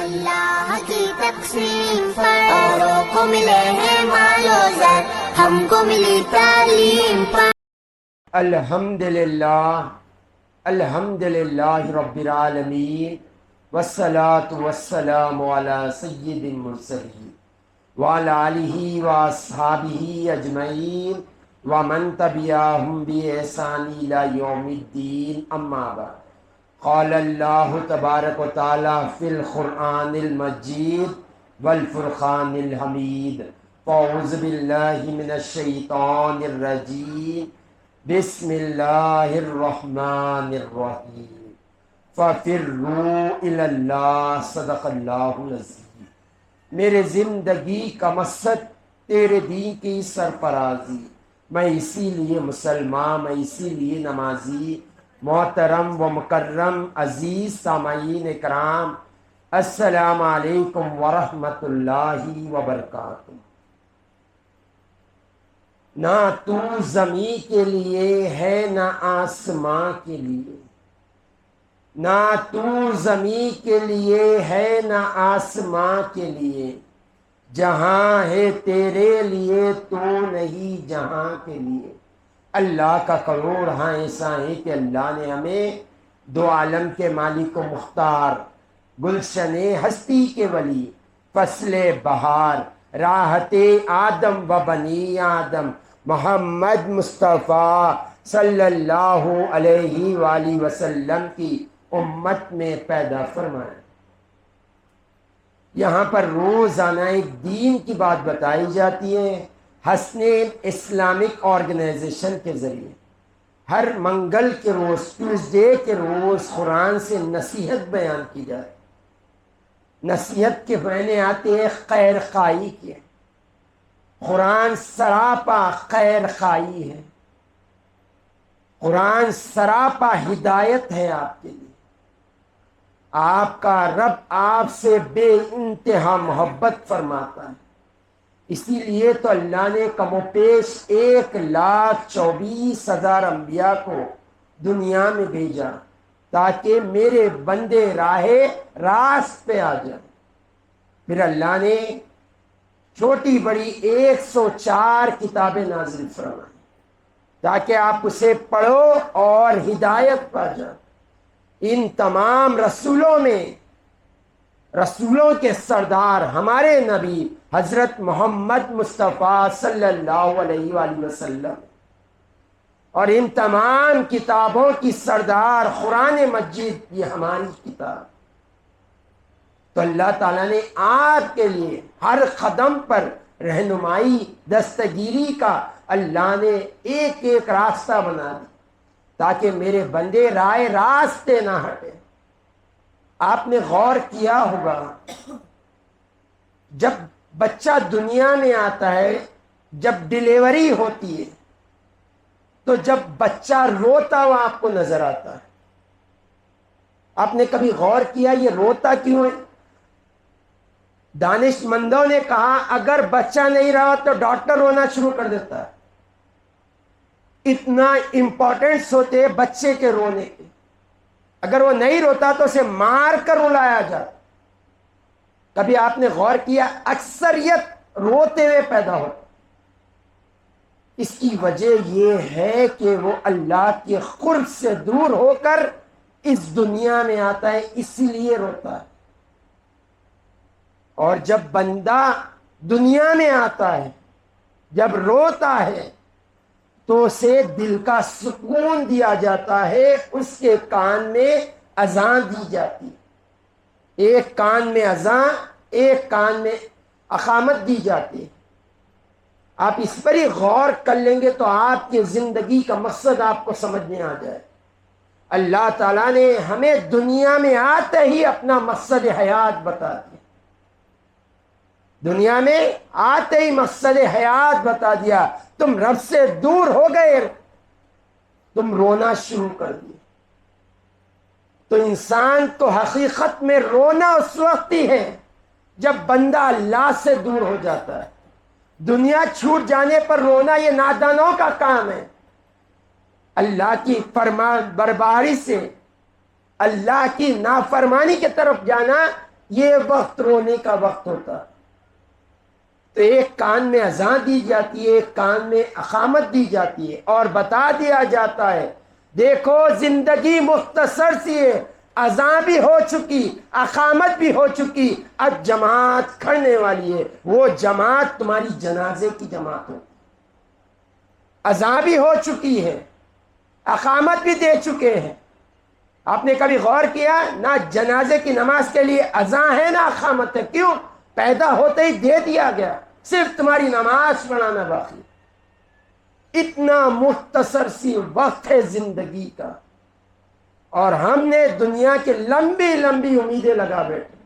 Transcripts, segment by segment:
اللہ کی تقسیم پر اوروں کو ملے ہیں مال و زر، ہم کو ملی تعلیم پر۔ الحمدللہ رب العالمین، والصلاة والسلام علی سید المرسلین وعلی آلہ واصحابہ اجمعین ومن تبعہم بإحسان الی یوم الدین، اما بعد۔ قال اللہ تبارک و تعالی فی القرآن المجید والفرقان الحمید، اعوذ باللہ من الشیطان الرجیم، بسم اللہ الرحمن الرحیم، ففروا الی اللہ، صدق اللہ العظیم۔ میرے زندگی کا مقصد تیرے دین کی سرفرازی، میں اسی لیے مسلمان، میں اسی لیے نمازی۔ محترم و مکرم عزیز سامعین کرام، السلام علیکم ورحمۃ اللہ وبرکاتہ۔ نہ تو زمین کے لیے ہے نہ آسماں کے لیے، نہ تو زمین کے لیے ہے نہ آسماں کے لیے، جہاں ہے تیرے لیے تو نہیں جہاں کے لیے۔ اللہ کا کروڑ ہاں ایسا ہے کہ اللہ نے ہمیں دو عالم کے مالک و مختار، گلشن ہستی کے ولی، فصل بہار، راحت آدم و بنی آدم، محمد مصطفیٰ صلی اللہ علیہ وآلہ وسلم کی امت میں پیدا فرمایا۔ یہاں پر روزانہ ایک دین کی بات بتائی جاتی ہے حسنین اسلامک آرگنائزیشن کے ذریعے۔ ہر منگل کے روز، ٹیوزڈے کے روز قرآن سے نصیحت بیان کی جاتی۔ نصیحت کے معنی آتے ہیں خیر خواہی کے۔ قرآن سراپا خیر خواہی ہے، قرآن سراپا ہدایت ہے آپ کے لیے۔ آپ کا رب آپ سے بے انتہا محبت فرماتا ہے، اسی لیے تو اللہ نے کم و بیش 1,24,000 انبیاء کو دنیا میں بھیجا تاکہ میرے بندے راست پہ آ جائیں۔ پھر اللہ نے چھوٹی بڑی 104 کتابیں نازل فرمائیں تاکہ آپ اسے پڑھو اور ہدایت پا جائیں۔ ان تمام رسولوں میں رسولوں کے سردار ہمارے نبی حضرت محمد مصطفیٰ صلی اللہ علیہ وآلہ وسلم، اور ان تمام کتابوں کی سردار قرآن مجید، یہ ہماری کتاب۔ تو اللہ تعالیٰ نے آپ کے لیے ہر قدم پر رہنمائی، دستگیری کا اللہ نے ایک ایک راستہ بنا دی تاکہ میرے بندے راستے نہ ہٹے۔ آپ نے غور کیا ہوگا، جب بچہ دنیا میں آتا ہے، جب ڈیلیوری ہوتی ہے تو جب بچہ روتا ہوا آپ کو نظر آتا ہے۔ آپ نے کبھی غور کیا یہ روتا کیوں ہے؟ دانش مندوں نے کہا اگر بچہ نہیں رہا تو ڈاکٹر رونا شروع کر دیتا ہے، اتنا امپورٹنس ہوتے ہیں بچے کے رونے کے۔ اگر وہ نہیں روتا تو اسے مار کر رلایا جاتا۔ کبھی آپ نے غور کیا اکثریت روتے ہوئے پیدا ہوتی؟ اس کی وجہ یہ ہے کہ وہ اللہ کے قرب سے دور ہو کر اس دنیا میں آتا ہے، اسی لیے روتا ہے۔ اور جب بندہ دنیا میں آتا ہے، جب روتا ہے تو اسے دل کا سکون دیا جاتا ہے، اس کے کان میں اذان دی جاتی، ایک کان میں اذان، ایک کان میں اقامت دی جاتی ہے۔ آپ اس پر ہی غور کر لیں گے تو آپ کی زندگی کا مقصد آپ کو سمجھ میں آ جائے۔ اللہ تعالیٰ نے ہمیں دنیا میں آتے ہی اپنا مقصد حیات بتا دیا، دنیا میں آتے ہی مقصد حیات بتا دیا۔ تم رب سے دور ہو گئے، تم رونا شروع کر دیے۔ تو انسان تو حقیقت میں رونا اس وقت ہی ہے جب بندہ اللہ سے دور ہو جاتا ہے۔ دنیا چھوٹ جانے پر رونا یہ نادانوں کا کام ہے۔ اللہ کی فرمان برداری سے اللہ کی نافرمانی کی طرف جانا یہ وقت رونے کا وقت ہوتا، تو ایک کان میں اذان دی جاتی ہے، ایک کان میں اقامت دی جاتی ہے، اور بتا دیا جاتا ہے دیکھو زندگی مختصر سی ہے، اذان بھی ہو چکی، اقامت بھی ہو چکی، اب جماعت کھڑنے والی ہے، وہ جماعت تمہاری جنازے کی جماعت ہو۔ اذان بھی ہو چکی ہے، اقامت بھی دے چکے ہیں۔ آپ نے کبھی غور کیا نہ جنازے کی نماز کے لیے اذان ہے نہ اقامت ہے؟ کیوں؟ پیدا ہوتے ہی دے دیا گیا، صرف تمہاری نماز پڑھانا باقی۔ اتنا مختصر سی وقت ہے زندگی کا، اور ہم نے دنیا کے لمبی لمبی امیدیں لگا بیٹھے۔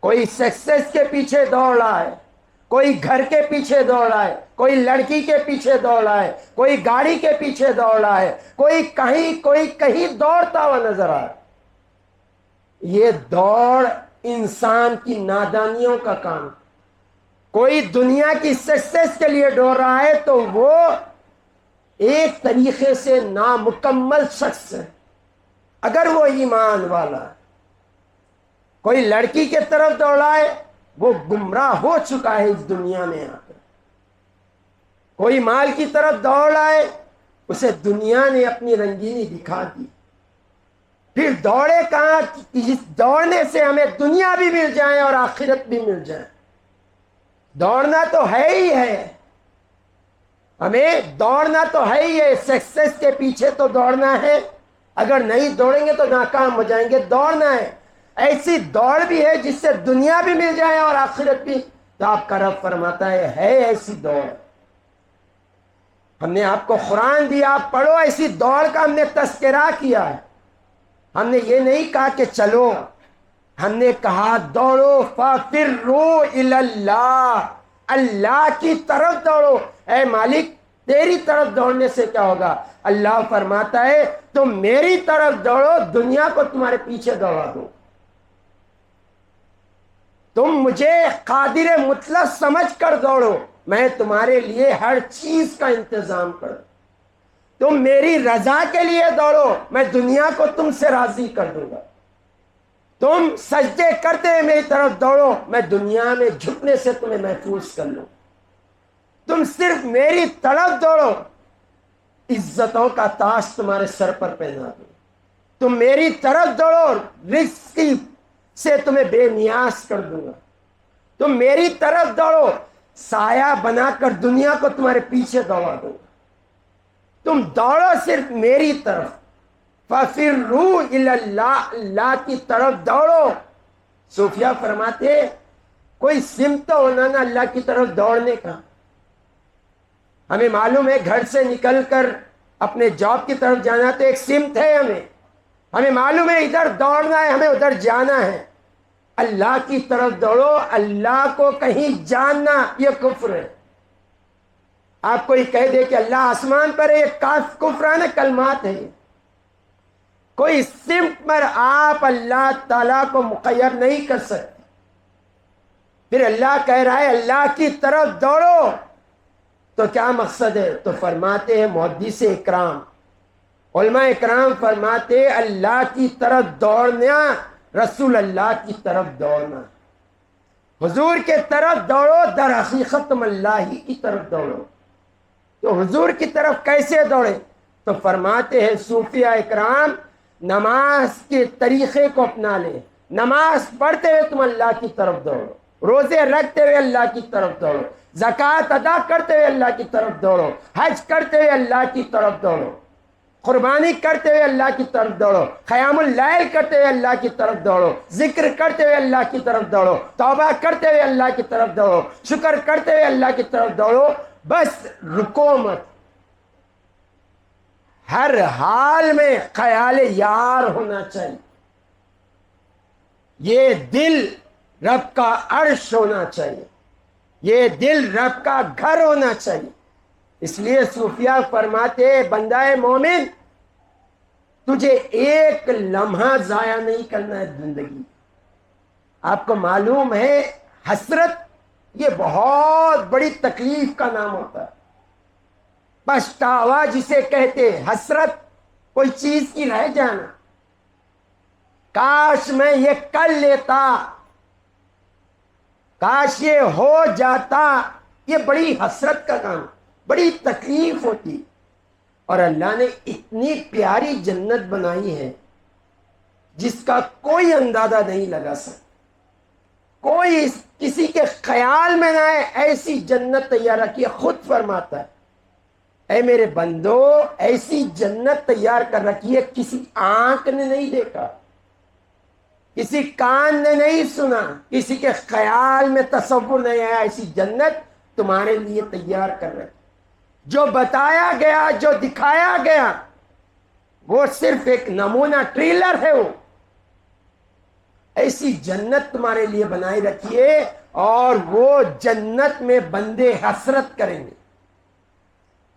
کوئی سکسیس کے پیچھے دوڑ رہا ہے، کوئی گھر کے پیچھے دوڑ رہا ہے، کوئی لڑکی کے پیچھے دوڑ رہا ہے، کوئی گاڑی کے پیچھے دوڑ رہا ہے، کوئی کہیں دوڑتا ہوا نظر آ رہا ہے۔ یہ دوڑ انسان کی نادانیوں کا کام۔ کوئی دنیا کی سکسیس کے لیے دوڑ رہا ہے تو وہ ایک طریقے سے نامکمل شخص ہے، اگر وہ ایمان والا ہے۔ کوئی لڑکی کے طرف دوڑا ہے، وہ گمراہ ہو چکا ہے اس دنیا میں آ کر۔ کوئی مال کی طرف دوڑ رہا ہے، اسے دنیا نے اپنی رنگینی دکھا دی۔ پھر دوڑے کہاں؟ اس دوڑنے سے ہمیں دنیا بھی مل جائے اور آخرت بھی مل جائے۔ دوڑنا تو ہے ہی ہے، ہمیں دوڑنا تو ہے ہی ہے، سکسیس کے پیچھے تو دوڑنا ہے، اگر نہیں دوڑیں گے تو ناکام ہو جائیں گے۔ دوڑنا ہے، ایسی دوڑ بھی ہے جس سے دنیا بھی مل جائے اور آخرت بھی۔ تو آپ کا رب فرماتا ہے ایسی دوڑ۔ ہم نے آپ کو قرآن دیا، آپ پڑھو، ایسی دوڑ کا ہم نے تذکرہ کیا ہے۔ ہم نے یہ نہیں کہا کہ چلو، ہم نے کہا دوڑو، فَفِرُّوا إِلَى اللَّهِ، اللہ کی طرف دوڑو۔ اے مالک، تیری طرف دوڑنے سے کیا ہوگا؟ اللہ فرماتا ہے تم میری طرف دوڑو، دنیا کو تمہارے پیچھے دوڑا دو۔ تم مجھے قادر مطلق سمجھ کر دوڑو، میں تمہارے لیے ہر چیز کا انتظام کروں۔ تم میری رضا کے لیے دوڑو، میں دنیا کو تم سے راضی کر دوں گا۔ تم سجدے کرتے ہوئے میری طرف دوڑو، میں دنیا میں جھکنے سے تمہیں محفوظ کر لوں۔ تم صرف میری طرف دوڑو، عزتوں کا تاج تمہارے سر پر پہنا دوں۔ تم میری طرف دوڑو، رزق سے تمہیں بے نیاز کر دوں گا۔ تم میری طرف دوڑو، سایہ بنا کر دنیا کو تمہارے پیچھے دوڑا دوں گا۔ تم دوڑو صرف میری طرف، فَفِرُّوا إِلَى اللَّهِ، اللہ کی طرف دوڑو۔ صوفیہ فرماتے کوئی سمت ہونا نا اللہ کی طرف دوڑنے کا۔ ہمیں معلوم ہے گھر سے نکل کر اپنے جاب کی طرف جانا تو ایک سمت ہے، ہمیں معلوم ہے ادھر دوڑنا ہے، ہمیں ادھر جانا ہے۔ اللہ کی طرف دوڑو، اللہ کو کہیں جاننا یہ کفر ہے۔ آپ کوئی کہہ دے کہ اللہ آسمان پر ہے، یہ کفرانہ کلمات ہے۔ کوئی سمت پر آپ اللہ تعالیٰ کو مقید نہیں کر سکتے۔ پھر اللہ کہہ رہا ہے اللہ کی طرف دوڑو، تو کیا مقصد ہے؟ تو فرماتے ہیں محدث اکرام، علماء اکرام فرماتے اللہ کی طرف دوڑنا رسول اللہ کی طرف دوڑنا، حضور کے طرف دوڑو، در حقیقت تم اللہ ہی کی طرف دوڑو۔ تو حضور کی طرف کیسے دوڑے؟ تو فرماتے ہیں صوفیہ اکرام نماز کے طریقے کو اپنا لے، نماز پڑھتے ہوئے تم اللہ کی طرف دوڑو، روزے رکھتے ہوئے اللہ کی طرف دوڑو، زکوٰۃ ادا کرتے ہوئے اللہ کی طرف دوڑو، حج کرتے ہوئے اللہ کی طرف دوڑو، قربانی کرتے ہوئے اللہ کی طرف دوڑو، قیام اللیل کرتے ہوئے اللہ کی طرف دوڑو، ذکر کرتے ہوئے اللہ کی طرف دوڑو، توبہ کرتے ہوئے اللہ کی طرف دوڑو، شکر کرتے ہوئے اللہ کی طرف دوڑو۔ بس رکو مت، ہر حال میں خیال یار ہونا چاہیے، یہ دل رب کا عرش ہونا چاہیے، یہ دل رب کا گھر ہونا چاہیے۔ اس لیے صوفیہ فرماتے بندہ مومن تجھے ایک لمحہ ضائع نہیں کرنا ہے زندگی۔ آپ کو معلوم ہے حسرت یہ بہت بڑی تکلیف کا نام ہوتا ہے، پچھتاوا جسے کہتے، حسرت کوئی چیز کی رہ جانا۔ کاش میں یہ کر لیتا، کاش یہ ہو جاتا۔ یہ بڑی حسرت کا کام، بڑی تکلیف ہوتی۔ اور اللہ نے اتنی پیاری جنت بنائی ہے جس کا کوئی اندازہ نہیں لگا سکتا، کوئی کسی کے خیال میں نہ آئے ایسی جنت تیار رکھی ہے۔ خود فرماتا ہے اے میرے بندو، ایسی جنت تیار کر رکھی ہے کسی آنکھ نے نہیں دیکھا، کسی کان نے نہیں سنا، کسی کے خیال میں تصور نہیں آیا، ایسی جنت تمہارے لیے تیار کر رکھی۔ جو بتایا گیا، جو دکھایا گیا، وہ صرف ایک نمونہ، ٹریلر ہے۔ وہ ایسی جنت تمہارے لیے بنائی رکھی ہے، اور وہ جنت میں بندے حسرت کریں گے،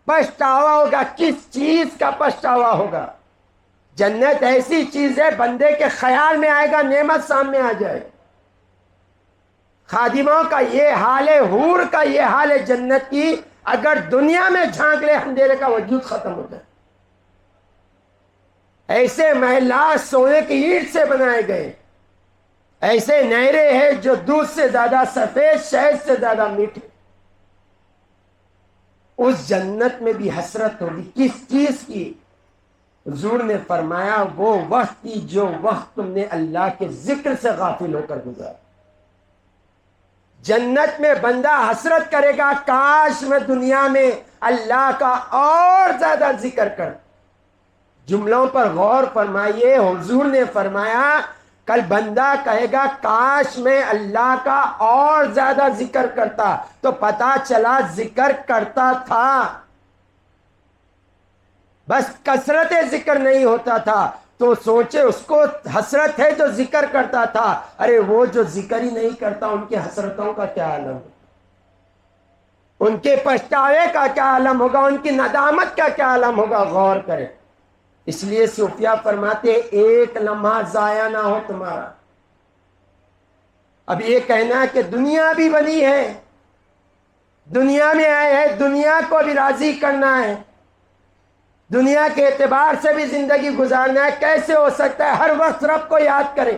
پچھتاوا ہوگا۔ کس چیز کا پچھتاوا ہوگا؟ جنت ایسی چیز ہے بندے کے خیال میں آئے گا، نعمت سامنے آ جائے۔ خادموں کا یہ حال ہے، حور کا یہ حال ہے جنت کی، اگر دنیا میں جھانک لے اندھیرے کا وجود ختم ہو جائے۔ ایسے محلات سونے کی اینٹ سے بنائے گئے، ایسے نہریں ہیں جو دودھ سے زیادہ سفید، شہد سے زیادہ میٹھے۔ اس جنت میں بھی حسرت ہوگی، کس چیز کی؟ حضور نے فرمایا وہ وقت کی جو وقت تم نے اللہ کے ذکر سے غافل ہو کر گزارا۔ جنت میں بندہ حسرت کرے گا، کاش میں دنیا میں اللہ کا اور زیادہ ذکر کر۔ جملوں پر غور فرمائیے، حضور نے فرمایا کل بندہ کہے گا کاش میں اللہ کا اور زیادہ ذکر کرتا، تو پتا چلا ذکر کرتا تھا، بس کثرت ذکر نہیں ہوتا تھا۔ تو سوچے اس کو حسرت ہے جو ذکر کرتا تھا، ارے وہ جو ذکر ہی نہیں کرتا ان کی حسرتوں کا کیا عالم، ان کے پچھتاوے کا کیا عالم ہوگا، ان کی ندامت کا کیا عالم ہوگا۔ غور کریں۔ اس لیے صوفیہ فرماتے ایک لمحہ ضائع نہ ہو تمہارا۔ اب یہ کہنا کہ دنیا بھی بنی ہے، دنیا میں آئے ہیں، دنیا کو بھی راضی کرنا ہے، دنیا کے اعتبار سے بھی زندگی گزارنا ہے، کیسے ہو سکتا ہے؟ ہر وقت رب کو یاد کرے،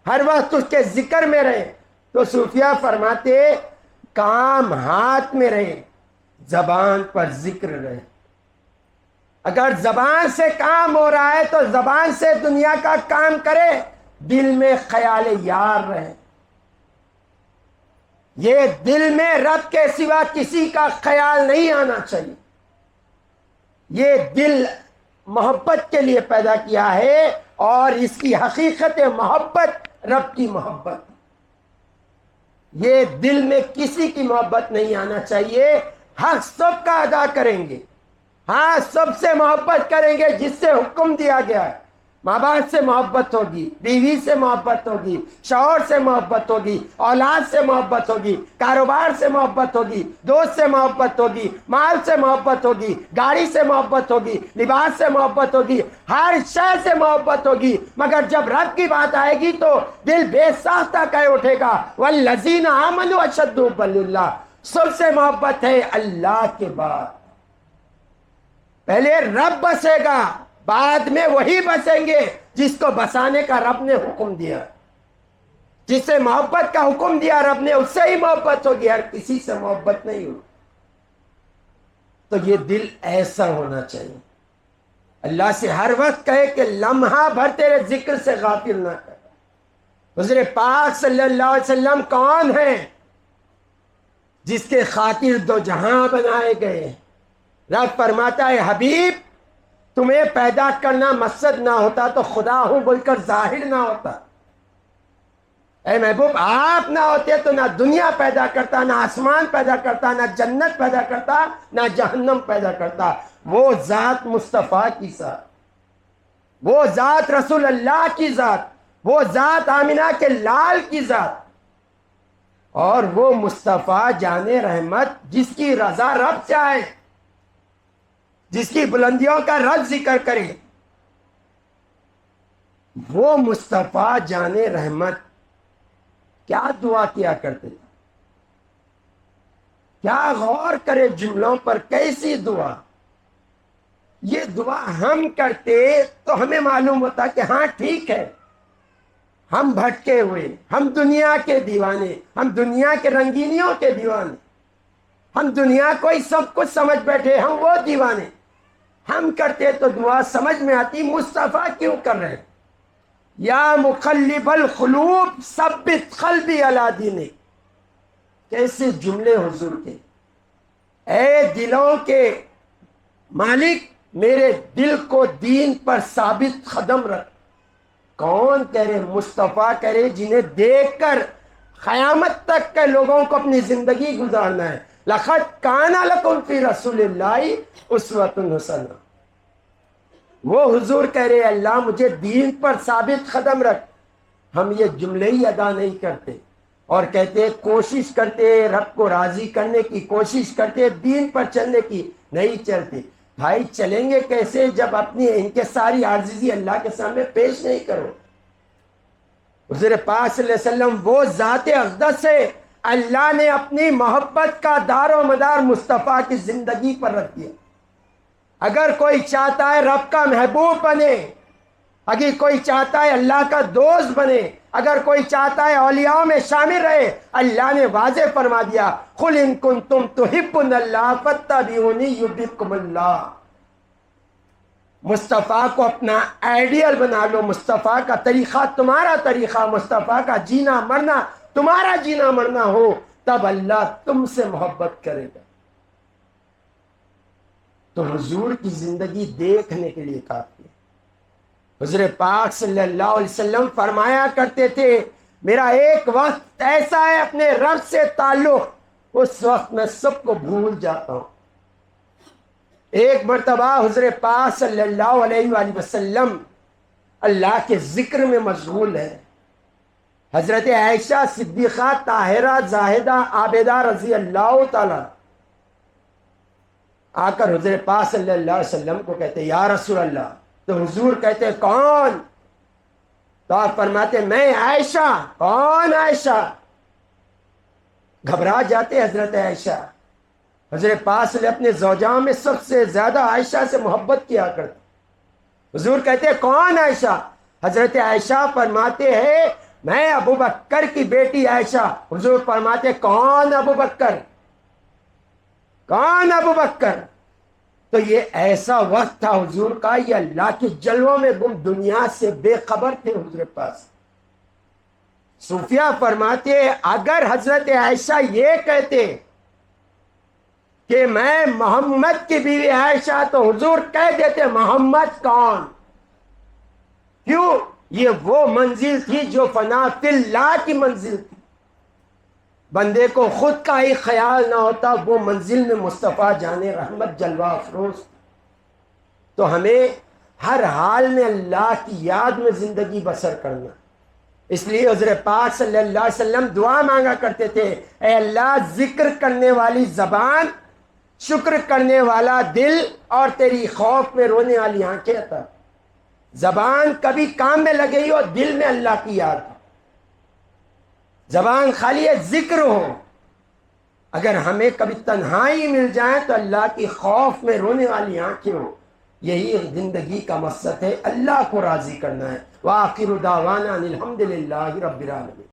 ہر وقت اس کے ذکر میں رہے۔ تو صوفیہ فرماتے کام ہاتھ میں رہے، زبان پر ذکر رہے۔ اگر زبان سے کام ہو رہا ہے تو زبان سے دنیا کا کام کرے، دل میں خیال یار رہے۔ یہ دل میں رب کے سوا کسی کا خیال نہیں آنا چاہیے۔ یہ دل محبت کے لیے پیدا کیا ہے، اور اس کی حقیقت محبت رب کی محبت۔ یہ دل میں کسی کی محبت نہیں آنا چاہیے۔ حق سب کا ادا کریں گے، ہاں سب سے محبت کریں گے جس سے حکم دیا گیا ہے۔ ماں باپ سے محبت ہوگی، بیوی سے محبت ہوگی، شوہر سے محبت ہوگی، اولاد سے محبت ہوگی، کاروبار سے محبت ہوگی، دوست سے محبت ہوگی، مال سے محبت ہوگی، گاڑی سے محبت ہوگی، لباس سے محبت ہوگی، ہر شے سے محبت ہوگی۔ مگر جب رب کی بات آئے گی تو دل بے ساختہ کہہ اٹھے گا والذین آمنوا اشد حبا للہ۔ سب سے محبت ہے اللہ کے بعد، پہلے رب بسے گا، بعد میں وہی بسیں گے جس کو بسانے کا رب نے حکم دیا، جس سے محبت کا حکم دیا رب نے، اس سے ہی محبت ہوگی، ہر کسی سے محبت نہیں ہوگی۔ تو یہ دل ایسا ہونا چاہیے، اللہ سے ہر وقت کہے کہ لمحہ بھر تیرے ذکر سے غافل نہ کر۔ حضور پاک صلی اللہ علیہ وسلم کون ہیں؟ جس کے خاطر دو جہاں بنائے گئے۔ رب فرماتا ہے حبیب تمہیں پیدا کرنا مقصد نہ ہوتا تو خدا ہوں بول کر ظاہر نہ ہوتا۔ اے محبوب آپ نہ ہوتے تو نہ دنیا پیدا کرتا، نہ آسمان پیدا کرتا، نہ جنت پیدا کرتا، نہ جہنم پیدا کرتا۔ وہ ذات مصطفیٰ کی ذات، وہ ذات رسول اللہ کی ذات، وہ ذات آمنہ کے لال کی ذات، اور وہ مصطفیٰ جان رحمت جس کی رضا رب چاہے، جس کی بلندیوں کا رب ذکر کرے، وہ مصطفیٰ جان رحمت کیا دعا کیا کرتے تھے؟ کیا غور کرے جملوں پر، کیسی دعا! یہ دعا ہم کرتے تو ہمیں معلوم ہوتا کہ ہاں ٹھیک ہے، ہم بھٹکے ہوئے، ہم دنیا کے دیوانے، ہم دنیا کے رنگینیوں کے دیوانے، ہم دنیا کو ہی سب کچھ سمجھ بیٹھے، ہم وہ دیوانے. ہم کرتے تو دعا سمجھ میں آتی، مصطفیٰ کیوں کر رہے؟ یا مقلب القلوب ثبت قلبی علی دینک. کیسے جملے حضور کے! اے دلوں کے مالک، میرے دل کو دین پر ثابت قدم رکھ. کون کہہ رہے؟ مصطفیٰ کہہ رہے، جنہیں دیکھ کر قیامت تک کے لوگوں کو اپنی زندگی گزارنا ہے. لَقَدْ كَانَ لَكُمْ فِي رَسُولِ اللَّهِ أُسْوَةٌ حَسَنَةٌ. وہ حضور کہہ رہے اللہ مجھے دین پر ثابت قدم رکھ. ہم یہ جملے ہی ادا نہیں کرتے اور کہتے کوشش کرتے رب کو راضی کرنے کی، کوشش کرتے دین پر چلنے کی، نہیں چلتے. بھائی چلیں گے کیسے جب اپنی انکساری عاجزی اللہ کے سامنے پیش نہیں کرو؟ حضور پاک صلی اللہ علیہ وسلم وہ ذات اقدس ہے، اللہ نے اپنی محبت کا دار و مدار مصطفیٰ کی زندگی پر رکھ دیا. اگر کوئی چاہتا ہے رب کا محبوب بنے، اگر کوئی چاہتا ہے اللہ کا دوست بنے، اگر کوئی چاہتا ہے اولیاء میں شامل رہے، اللہ نے واضح فرما دیا قُلْ إِن كُنتُمْ تُحِبُّونَ اللَّهَ فَاتَّبِعُونِي يُحْبِبْكُمُ اللَّهُ. مصطفیٰ کو اپنا آئیڈیل بنا لو، مصطفیٰ کا طریقہ تمہارا طریقہ، مصطفیٰ کا جینا مرنا تمہارا جینا مرنا ہو، تب اللہ تم سے محبت کرے گا. تو حضور کی زندگی دیکھنے کے لیے کافی ہے. حضور پاک صلی اللہ علیہ وسلم فرمایا کرتے تھے میرا ایک وقت ایسا ہے اپنے رب سے تعلق، اس وقت میں سب کو بھول جاتا ہوں. ایک مرتبہ حضور پاک صلی اللہ علیہ وآلہ وسلم اللہ کے ذکر میں مشغول ہے. حضرت عائشہ صدیقہ طاہرہ زاہدہ عابدہ رضی اللہ تعالی آ کر حضور پاک صلی اللہ علیہ وسلم کو کہتے یا رسول اللہ. تو حضور کہتے کون؟ تو آپ فرماتے میں عائشہ. کون عائشہ؟ گھبرا جاتے حضرت عائشہ. حضرت پاک صلی اللہ علیہ وسلم اپنے زوجاں میں سب سے زیادہ عائشہ سے محبت کیا کرتے. حضور کہتے کون عائشہ؟ حضرت عائشہ فرماتے ہیں میں ابو بکر کی بیٹی عائشہ. حضور فرماتے کون ابو بکر؟ کون ابو بکر؟ تو یہ ایسا وقت تھا حضور کا، یہ اللہ کے جلووں میں گم، دنیا سے بے خبر تھے حضور پاس. صوفیہ فرماتے اگر حضرت عائشہ یہ کہتے کہ میں محمد کی بیوی عائشہ، تو حضور کہہ دیتے محمد کون؟ کیوں؟ یہ وہ منزل تھی جو فنا فی اللہ کی منزل تھی. بندے کو خود کا ہی خیال نہ ہوتا، وہ منزل میں مصطفیٰ جانے رحمت جلوہ افروز. تو ہمیں ہر حال میں اللہ کی یاد میں زندگی بسر کرنا. اس لیے حضور پاک صلی اللہ علیہ وسلم دعا مانگا کرتے تھے اے اللہ ذکر کرنے والی زبان، شکر کرنے والا دل اور تیری خوف میں رونے والی آنکھیں عطا. زبان کبھی کام میں لگے ہی ہو، دل میں اللہ کی یاد ہو. زبان خالی ہے ذکر ہو. اگر ہمیں کبھی تنہائی مل جائے تو اللہ کی خوف میں رونے والی آنکھیں ہو. یہی زندگی کا مقصد ہے، اللہ کو راضی کرنا ہے. وآخر دعوانا الحمد للہ رب العالمین.